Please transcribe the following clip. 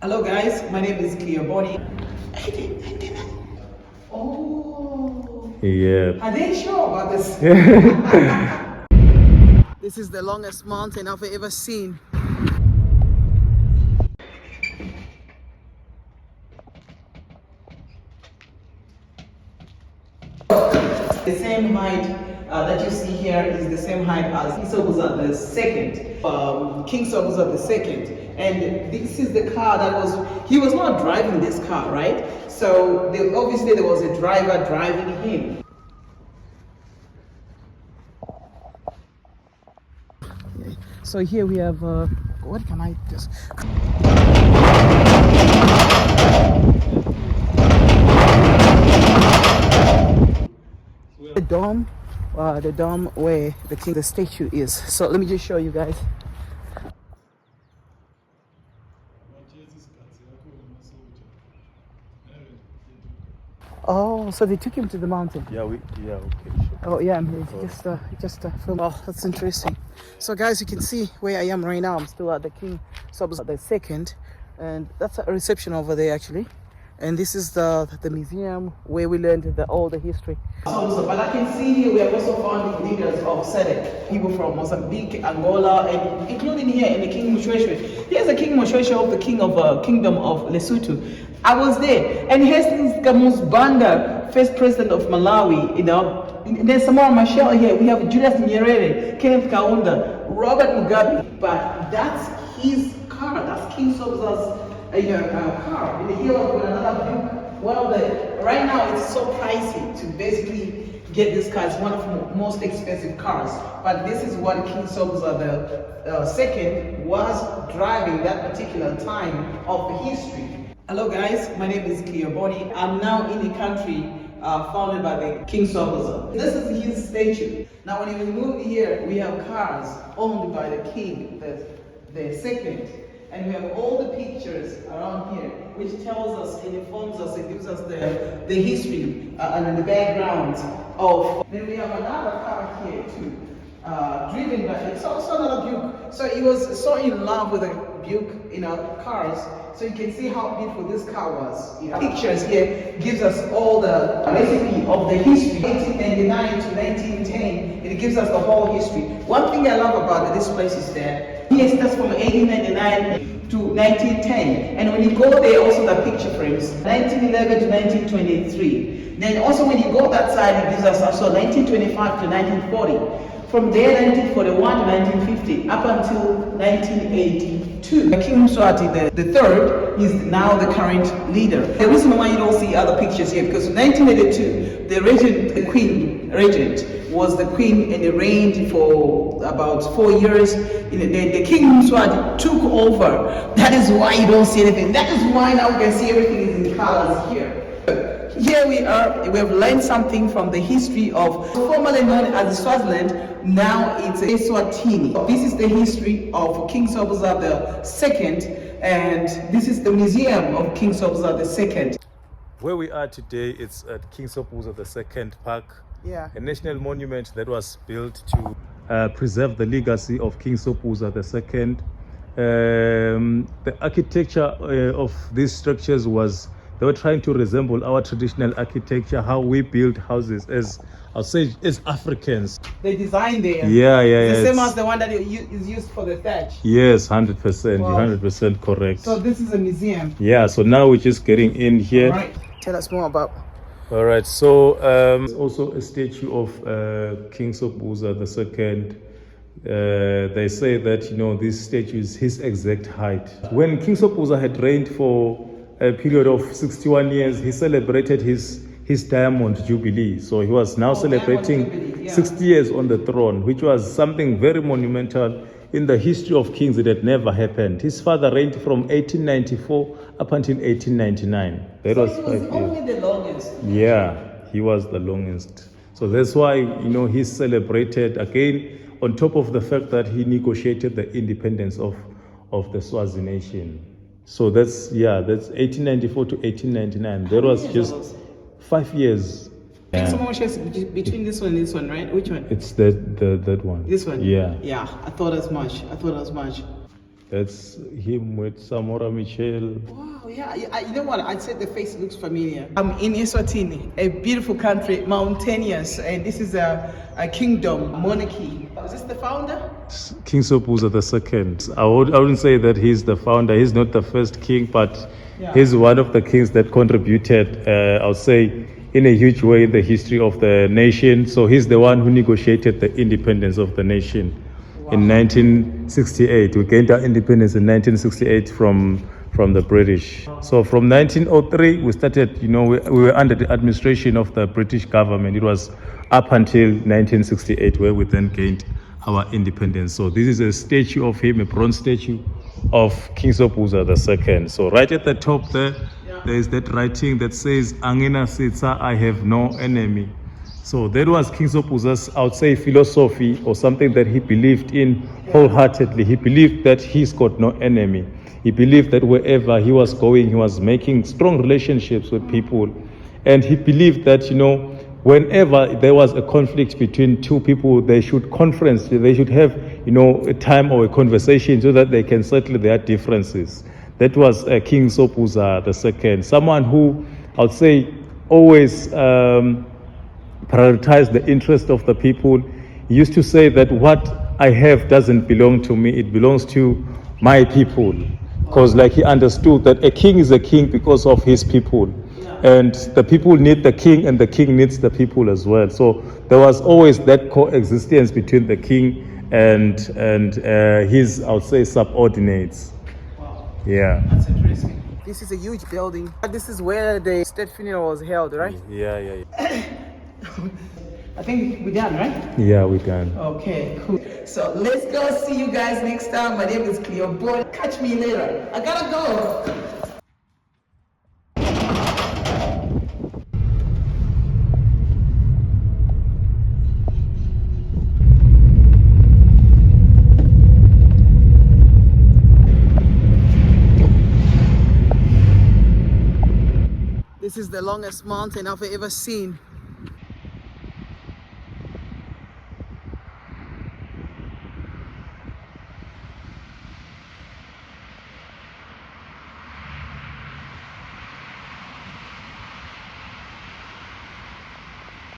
Hello guys, my name is Cleobody. Oh, Yeah. are they sure about this? This is the longest mountain I've ever seen. The same height that you see here is the same height as Sobhuza the second, King Sobhuza the second. And this is the car that he was not driving this car, right? So obviously there was a driver driving him. So here we have, what can I just... The dome where the statue is. So let me just show you guys. Oh, so they took him to the mountain. Yeah, okay, sure. Oh yeah, I'm here. Just film. Oh, that's interesting. So guys, you can see where I am right now. I'm still at the King Sobhuza the second, and that's a reception over there actually. And this is the museum where we learned all the history. But I can see here we have also found leaders of SADC, people from Mozambique, Angola, and including here in the King Moshweshwe. Here's the King Moshweshwe of the Kingdom of Lesotho. I was there, and here's Kamus Banda, first president of Malawi. You know, there's Samora Machel here. We have Julius Nyerere, Kenneth Kaunda, Robert Mugabe. But that's his car. That's King Sobhuza's car in the heel of another Duke. One of the right now it's so pricey to basically get this car. It's one of the most expensive cars. But this is what King Sobhuza the second was driving that particular time of the history. Hello guys, my name is Cleobody. I'm now in a country founded by the King Sobhuza. This is his statue. Now when we move here, we have cars owned by the king, the second. And we have all the pictures around here, which tells us, it informs us, it gives us the history and the background of. Then we have another car here too, driven by, it's also another Buick. So he was so in love with the Buick, cars. So you can see how beautiful this car was. Pictures here gives us all the recipe of the history, 1899 to 1910. It gives us the whole history. One thing I love about this place is that here it starts from 1899 to 1910. And when you go there, also the picture frames, 1911 to 1923. Then also when you go that side, it gives us also 1925 to 1940. From there, 1941 to 1950, up until 1982. King Mswati the third is now the current leader. The reason why you don't see other pictures here, because in 1982, the queen regent was the queen and it reigned for about 4 years. The King Mswati took over. That is why you don't see anything. That is why now we can see everything is in colors here. Here we are, we have learned something from the history of formerly known as Swaziland, now it's Eswatini. This is the history of King Sobhuza the second, and this is the museum of King Sobhuza the second. Where we are today, it's at King Sobhuza the second Park, a national monument that was built to preserve the legacy of King Sobhuza the second. The architecture of these structures they were trying to resemble our traditional architecture, how we build houses as Africans. The design there. Yeah. The same as the one that is used for the thatch. Yes, 100%. Wow. You're 100% correct. So this is a museum. Yeah, so now we're just getting in here. All right. Tell us more about. All right, so also a statue of King Sobhuza the second. They say that, this statue is his exact height. When King Sobhuza had reigned for a period of 61 years, he celebrated his diamond jubilee. So he was now celebrating 60 years on the throne, which was something very monumental in the history of kings. It had never happened. His father reigned from 1894 up until 1899. That was 5 years. Only the longest. Yeah, he was the longest. So that's why, he's celebrated again, on top of the fact that he negotiated the independence of the Swazi nation. So that's 1894 to 1899. There was just 5 years. Between this one and this one, right? Which one? It's that one. This one? Yeah. Yeah, I thought as much. That's him with Samora Michel. Wow, yeah, you know what? I'd say the face looks familiar. I'm in Eswatini, a beautiful country, mountainous, and this is a kingdom, monarchy. Is this the founder? King Sobhuza II. I wouldn't say that he's the founder. He's not the first king, but he's one of the kings that contributed, I would say, in a huge way in the history of the nation. So he's the one who negotiated the independence of the nation in 1968. We gained our independence in 1968 from the British. So from 1903, we started, we were under the administration of the British government. It was up until 1968 where we then gained our independence. So this is a statue of him, a bronze statue of King Sobhuza II. So right at the top there is that writing that says, Angina Sitsa, I have no enemy. So that was King Sobhuza's, I would say, philosophy, or something that he believed in wholeheartedly. He believed that he's got no enemy. He believed that wherever he was going, he was making strong relationships with people. And he believed that, whenever there was a conflict between two people, they should conference, they should have, a time or a conversation so that they can settle their differences. That was King Sobhuza II, someone who, I would say, always prioritized the interest of the people. He used to say that what I have doesn't belong to me, it belongs to my people. Because he understood that a king is a king because of his people. And the people need the king and the king needs the people as well. So there was always that coexistence between the king and his, I would say, subordinates. Wow. Yeah. That's interesting. This is a huge building. This is where the state funeral was held, right? Yeah. I think we're done, right? Yeah, we're done. Okay, cool. So let's go see you guys next time. My name is Cleo Boy. Catch me later. I gotta go. This is the longest mountain I've ever seen.